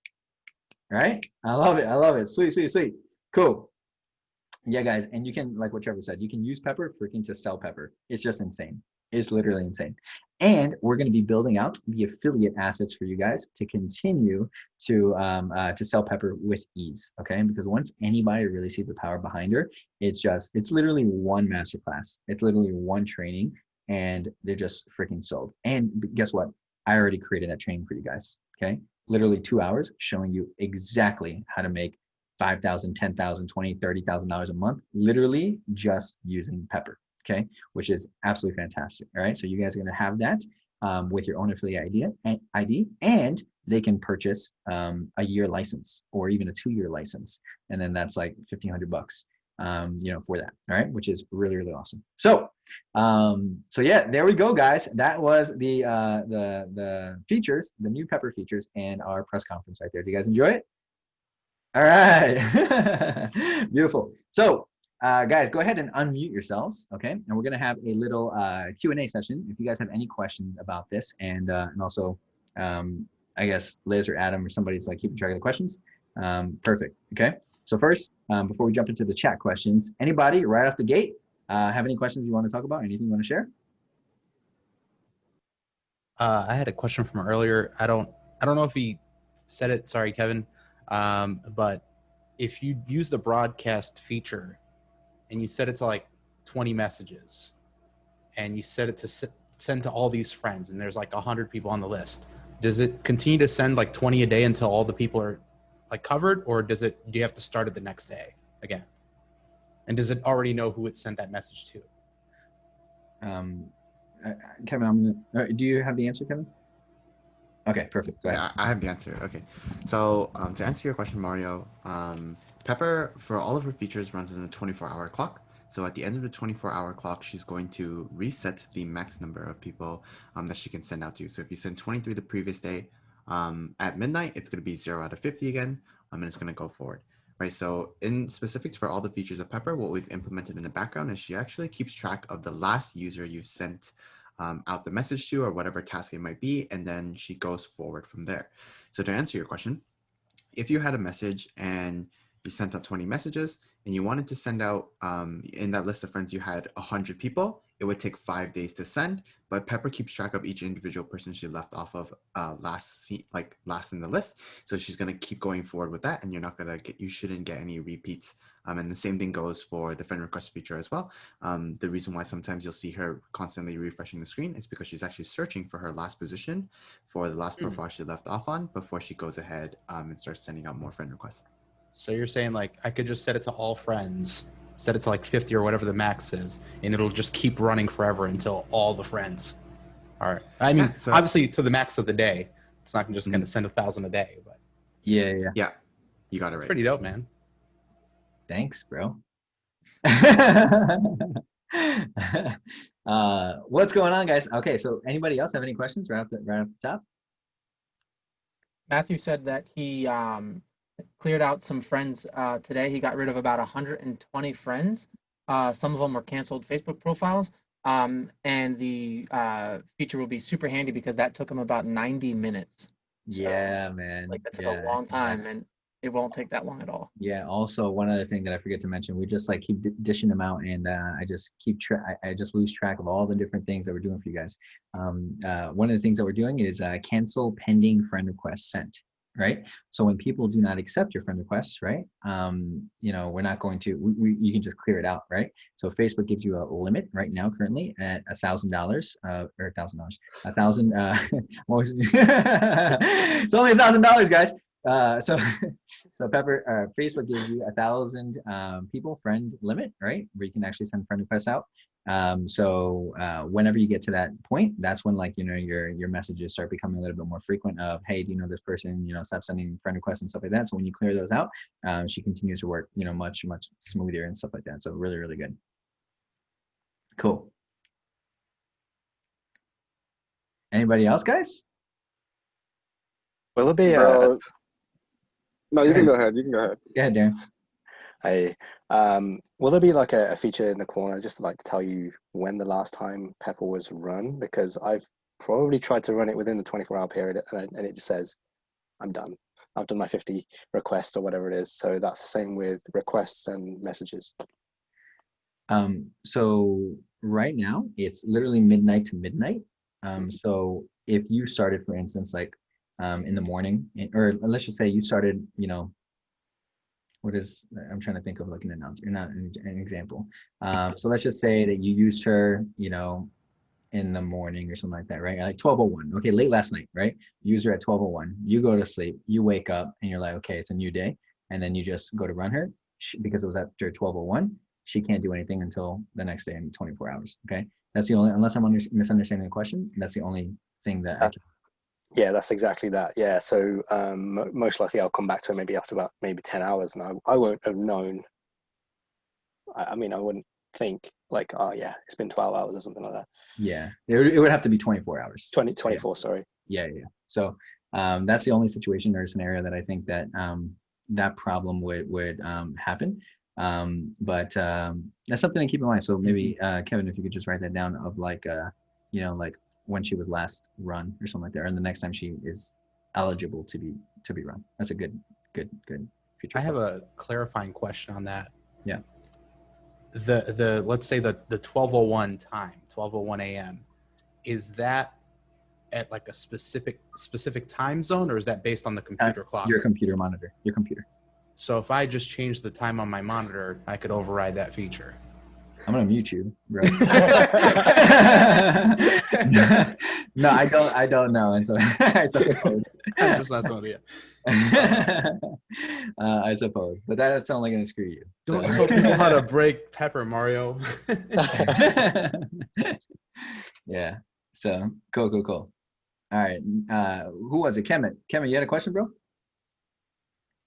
right? I love it. Sweet, sweet, sweet. Cool. Yeah, guys, and you can, like what Trevor said, you can use Pepper freaking to sell Pepper. It's just insane. It's literally insane. And we're going to be building out the affiliate assets for you guys to continue to sell Pepper with ease, okay? Because once anybody really sees the power behind her, it's literally one masterclass. It's literally one training, and they're just freaking sold. And guess what? I already created that training for you guys, okay? Literally 2 hours showing you exactly how to make $5,000, $10,000, $20,000, $30,000 a month, literally just using Pepper. Okay, which is absolutely fantastic. All right, so you guys are going to have that with your own affiliate ID, and they can purchase a year license or even a 2-year license, and then that's like $1,500, for that. All right, which is really, really awesome. So, yeah, there we go, guys. That was the features, the new Pepper features, and our press conference right there. Do you guys enjoy it? All right, beautiful. So. Guys, go ahead and unmute yourselves, okay? And we're gonna have a little Q&A session. If you guys have any questions about this, and also, I guess Liz or Adam or somebody's like keeping track of the questions. Perfect. Okay. So first, before we jump into the chat questions, anybody right off the gate have any questions you want to talk about? Anything you want to share? I had a question from earlier. I don't know if he said it. Sorry, Kevin. But if you use the broadcast feature and you set it to like 20 messages and you set it to send to all these friends and there's like 100 people on the list, does it continue to send like 20 a day until all the people are like covered, or do you have to start it the next day again? And does it already know who it sent that message to? Kevin, do you have the answer, Kevin? Okay, perfect. Go ahead. Yeah, I have the answer. Okay. So to answer your question, Mario, Pepper, for all of her features, runs in a 24-hour clock. So at the end of the 24-hour clock, she's going to reset the max number of people that she can send out to. So if you send 23 the previous day, at midnight, it's going to be 0 out of 50 again, and it's going to go forward. Right. So in specifics for all the features of Pepper, what we've implemented in the background is she actually keeps track of the last user you've sent out the message to, or whatever task it might be, and then she goes forward from there. So to answer your question, if you had a message and you sent out 20 messages and you wanted to send out in that list of friends you had 100 people, it would take 5 days to send, but Pepper keeps track of each individual person she left off of last in the list. So she's going to keep going forward with that, and you shouldn't get any repeats. And the same thing goes for the friend request feature as well. The reason why sometimes you'll see her constantly refreshing the screen is because she's actually searching for her last position for the last profile she left off on before she goes ahead and starts sending out more friend requests. So you're saying like I could just set it to all friends, set it to like 50 or whatever the max is, and it'll just keep running forever until all the friends are. I mean, so, obviously to the max of the day. It's not just going to send 1,000 a day, but Yeah, you got it it's right. pretty dope, man. Thanks, bro. What's going on, guys? Okay, so anybody else have any questions right off the top? Matthew said that he cleared out some friends today. He got rid of about 120 friends. Some of them were canceled Facebook profiles. And the feature will be super handy because that took him about 90 minutes. So, Yeah, man. Like that took a long time, and it won't take that long at all. Yeah. Also, one other thing that I forget to mention, we just like keep dishing them out, and I just I just lose track of all the different things that we're doing for you guys. One of the things that we're doing is cancel pending friend requests sent. Right. So when people do not accept your friend requests, right, we're not going to, you can just clear it out. Right. So Facebook gives you a limit right now, currently at $1,000 or $1,000, 1,000. It's only $1,000, guys. So Pepper, Facebook gives you 1,000 people friend limit, right, where you can actually send friend requests out. Whenever you get to that point, that's when like, your messages start becoming a little bit more frequent of, hey, do you know this person, stop sending friend requests and stuff like that. So when you clear those out, she continues to work, much, much smoother and stuff like that. So really, really good. Cool. Anybody else, guys? Will it be Bro, no, you Go can ahead. go ahead. You can go ahead. Go ahead, Darren. will there be like a feature in the corner just to like to tell you when the last time Pepper was run? Because I've probably tried to run it within the 24-hour period and it just says, I'm done. I've done my 50 requests or whatever it is. So that's the same with requests and messages. So right now it's literally midnight to midnight. So if you started, for instance, like in the morning, or let's just say you started, I'm trying to think of like an announcement, not an example. So let's just say that you used her, in the morning or something like that, right? Like 12:01. Okay, late last night, right? You use her at 12:01. You go to sleep, you wake up, and you're like, okay, it's a new day, and then you just go to run her because it was after 12:01. She can't do anything until the next day in 24 hours. Okay, that's the only, unless I'm misunderstanding the question, that's the only thing that I can. Yeah, that's exactly that. Yeah, so most likely I'll come back to it maybe after about maybe 10 hours, and I won't have known. I mean, I wouldn't think like, oh yeah, it's been 12 hours or something like that. Yeah, it would have to be 24 hours. 24, sorry. Yeah. So that's the only situation or scenario that I think that that problem would happen. But that's something to keep in mind. So maybe Kevin, if you could just write that down of like like when she was last run or something like that, and the next time she is eligible to be run. That's a good feature. I have a clarifying question on that. Yeah. The let's say the 12:01 time, 12:01 a.m. is that at like a specific time zone, or is that based on the computer clock? Your computer monitor. Your computer. So if I just change the time on my monitor, I could override that feature. I'm gonna mute you, bro. No, I don't know, and so I suppose. I'm just messing with you. I suppose, but that's only gonna screw you. So. Don't tell people how to break Pepper, Mario. Yeah. So cool. All right. Who was it? Kemet, you had a question, bro?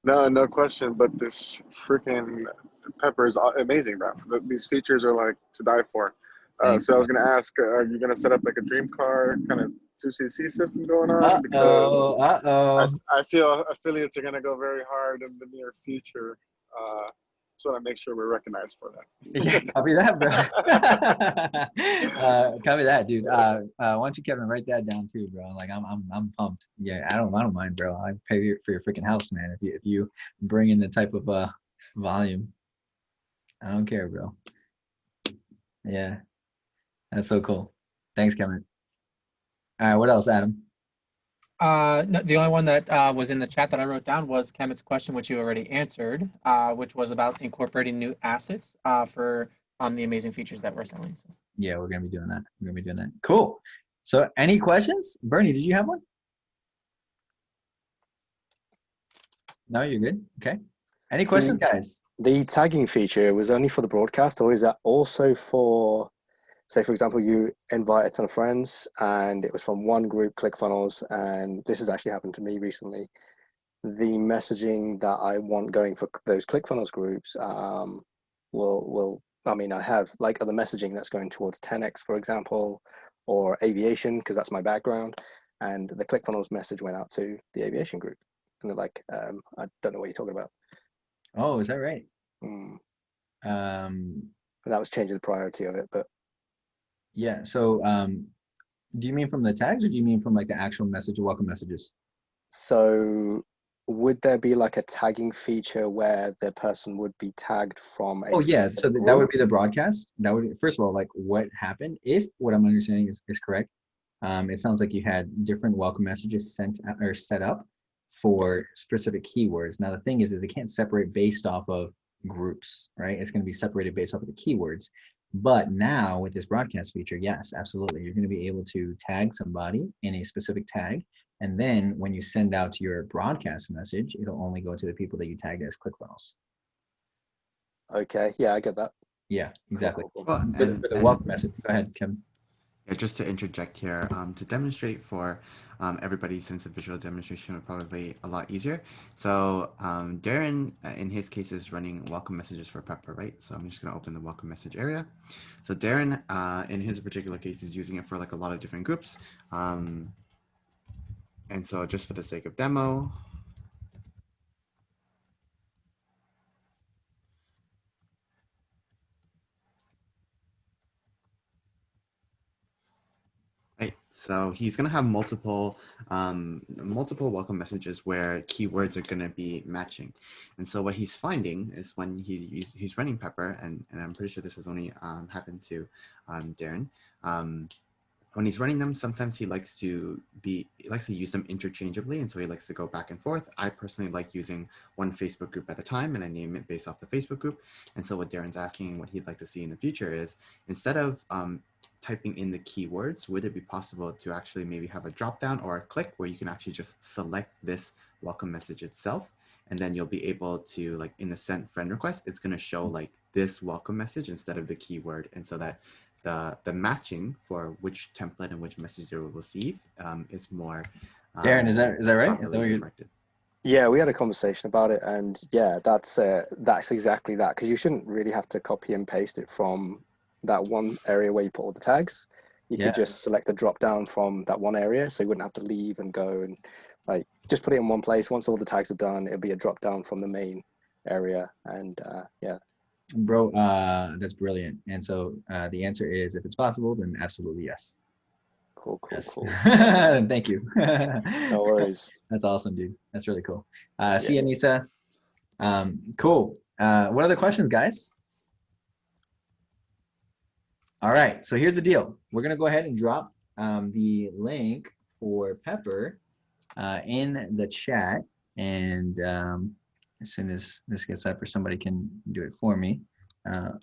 No question. But this freaking Pepper is amazing, bro. These features are like to die for. So I was gonna ask, are you gonna set up like a dream car kind of 2CC system going on? Because I feel affiliates are gonna go very hard in the near future. So I make sure we're recognized for that. Yeah, copy that, bro. Copy that, dude. Why don't you, Kevin, write that down too, bro? Like I'm pumped. Yeah, I don't mind, bro. I pay for your freaking house, man. If you bring in the type of volume, I don't care, bro. Yeah, that's so cool. Thanks, Kevin. All right, what else, Adam? No, the only one that was in the chat that I wrote down was Kemet's question, which you already answered, which was about incorporating new assets for the amazing features that we're selling. So. Yeah, we're gonna be doing that. Cool. So, any questions? Bernie, did you have one? No, you're good. Okay. Any questions, guys? The tagging feature was only for the broadcast, or is that also for? Say, for example, you invited some friends and it was from one group, ClickFunnels, and this has actually happened to me recently. The messaging that I want going for those ClickFunnels groups I have like other messaging that's going towards 10x, for example, or aviation, because that's my background. And the ClickFunnels message went out to the aviation group. And they're like, I don't know what you're talking about. Oh, is that right? And that was changing the priority of it, but yeah. So, do you mean from the tags, or do you mean from like the actual message, welcome messages? So, would there be like a tagging feature where the person would be tagged from? Oh yeah. So that would be the broadcast. That would, first of all, like what happened. If what I'm understanding is correct, it sounds like you had different welcome messages sent or set up for specific keywords. Now the thing is that they can't separate based off of groups, right? It's going to be separated based off of the keywords. But now with this broadcast feature, yes, absolutely. You're going to be able to tag somebody in a specific tag. And then when you send out your broadcast message, it'll only go to the people that you tagged as ClickFunnels. Okay. Yeah, I get that. Yeah, exactly. Cool, cool, Well, For the welcome message. Go ahead, Kevin. yeah, just to interject here, to demonstrate for everybody, since a visual demonstration would probably be a lot easier. So Darren, in his case, is running welcome messages for Pepper, right? So I'm just going to open the welcome message area. So Darren, in his particular case, is using it for like a lot of different groups. And so just for the sake of demo, right. So he's going to have multiple welcome messages where keywords are going to be matching. And so what he's finding is when he's running Pepper, and I'm pretty sure this has only happened to Darren. When he's running them, sometimes he likes to use them interchangeably, and so he likes to go back and forth. I personally like using one Facebook group at a time, and I name it based off the Facebook group. And so what Darren's asking, what he'd like to see in the future is, instead of typing in the keywords, would it be possible to actually maybe have a drop down or a click where you can actually just select this welcome message itself, and then you'll be able to, like, in the sent friend request, it's going to show like this welcome message instead of the keyword, and so that the matching for which template and which message they will receive is more Darren, is that right? Is that properly what you're- reflected. Yeah, we had a conversation about it, and yeah, that's exactly that, because you shouldn't really have to copy and paste it from that one area where you put all the tags. You Yeah. could just select the drop down from that one area, so you wouldn't have to leave and go, and like just put it in one place. Once all the tags are done, it'll be a drop down from the main area, and yeah. Bro, that's brilliant. And so the answer is, if it's possible, then absolutely yes. Cool, cool, Yes. cool. Thank you. No worries. That's awesome, dude. That's really cool. See you, Anissa. Cool. What other questions, guys? All right. So here's the deal. We're going to go ahead and drop the link for Pepper in the chat. And as soon as this gets up, or somebody can do it for me. All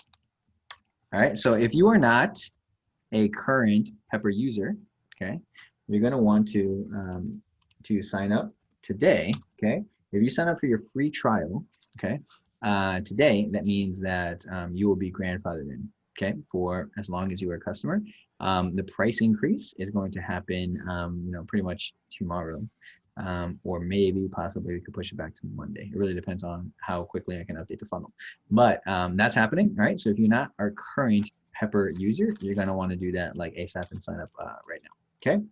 right. So if you are not a current Pepper user, okay, you're going to want to sign up today. Okay. If you sign up for your free trial, okay, today, that means that you will be grandfathered in, okay, for as long as you are a customer. The price increase is going to happen, pretty much tomorrow, or maybe possibly we could push it back to Monday. It really depends on how quickly I can update the funnel. But that's happening, all right? So if you're not our current Pepper user, you're going to want to do that like ASAP and sign up right now, okay?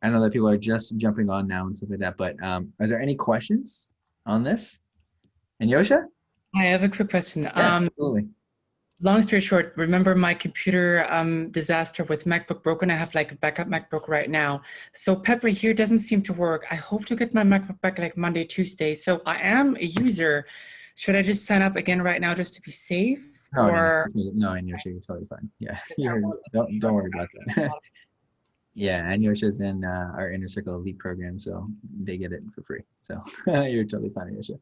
I know that people are just jumping on now and stuff like that, but is there any questions on this? And Yosha? I have a quick question. Yes, absolutely. Long story short, remember my computer disaster with MacBook broken? I have like a backup MacBook right now. So Pepper here doesn't seem to work. I hope to get my MacBook back like Monday, Tuesday. So I am a user. Should I just sign up again right now just to be safe? No, or and Yosha, you're totally fine. Yeah, don't worry about that. Yeah, and Yosha's in our Inner Circle Elite program, so they get it for free. So you're totally fine, Yosha.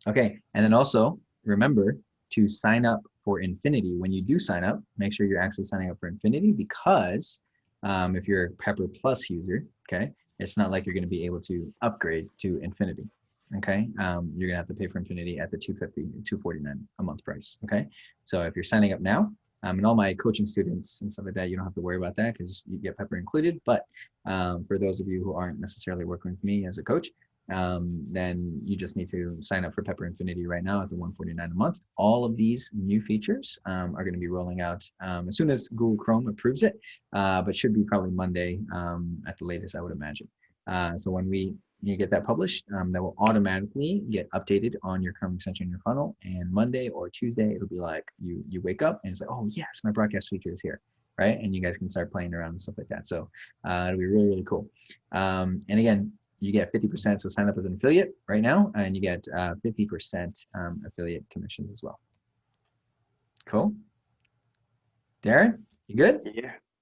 Okay, and then also remember to sign up for Infinity. When you do sign up, make sure you're actually signing up for Infinity, because if you're a Pepper Plus user, okay, it's not like you're going to be able to upgrade to Infinity. Okay, you're gonna have to pay for Infinity at the $250, $249 a month price. Okay, so if you're signing up now, and all my coaching students and stuff like that, you don't have to worry about that because you get Pepper included. But for those of you who aren't necessarily working with me as a coach, then you just need to sign up for Pepper Infinity right now at the $149 a month. All of these new features are going to be rolling out as soon as Google Chrome approves it, but should be probably Monday at the latest, I would imagine. So when you get that published, that will automatically get updated on your Chrome extension in your funnel. And Monday or Tuesday, it'll be like you wake up and it's like, oh yes, my broadcast feature is here, right? And you guys can start playing around and stuff like that. So it'll be really, really cool. And again, you get 50%. So sign up as an affiliate right now, and you get 50% affiliate commissions as well. Cool. Darren, you good?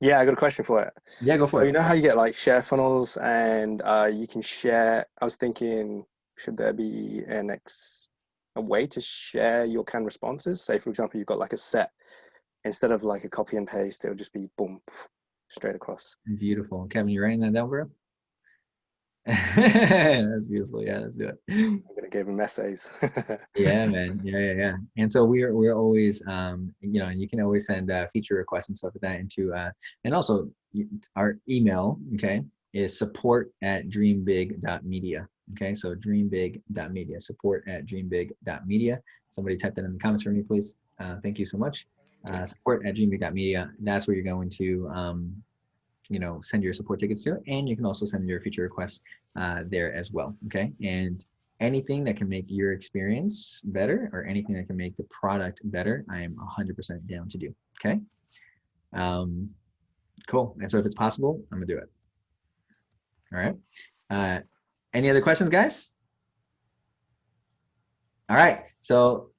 Yeah, I got a question for it. Yeah, go for So it. you know how you get like share funnels, and you can share. I was thinking, should there be a way to share your canned responses? Say, for example, you've got like a set, instead of like a copy and paste, it'll just be boom, straight across. Beautiful. Kevin, you writing that down, bro? That's beautiful. Yeah, let's do it. I'm gonna give him essays. Yeah, man. Yeah. And so we're always, you know, and you can always send feature requests and stuff like that into, and also our email, okay, is support@dreambig.media. Okay, so dreambig.media, support@dreambig.media. Somebody type that in the comments for me, please. Thank you so much. Support@dreambig.media. That's where you're going to, you know, send your support tickets to, and you can also send your feature requests there as well. Okay, and anything that can make your experience better or anything that can make the product better, I am 100% down to do. Okay, cool. And so if it's possible, I'm gonna do it. All right. Any other questions, guys? All right. So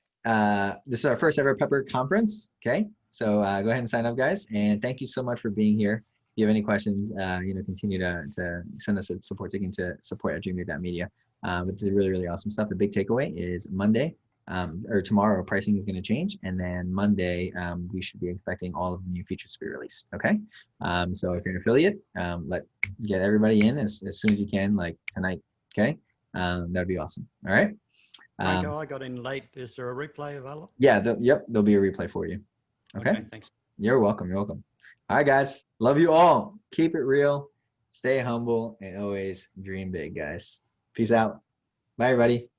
this is our first ever Pepper conference. Okay, so go ahead and sign up, guys. And thank you so much for being here. If you have any questions, you know, continue to send us a support ticket to support@dreambig.media. It's really, really awesome stuff. The big takeaway is Monday or tomorrow, pricing is going to change. And then Monday, we should be expecting all of the new features to be released. Okay. So if you're an affiliate, get everybody in as soon as you can, like tonight. Okay. That'd be awesome. All right. Franco, I got in late. Is there a replay available? Yeah. There'll be a replay for you. Okay. Thanks. You're welcome. You're welcome. All right, guys. Love you all. Keep it real. Stay humble and always dream big, guys. Peace out. Bye, everybody.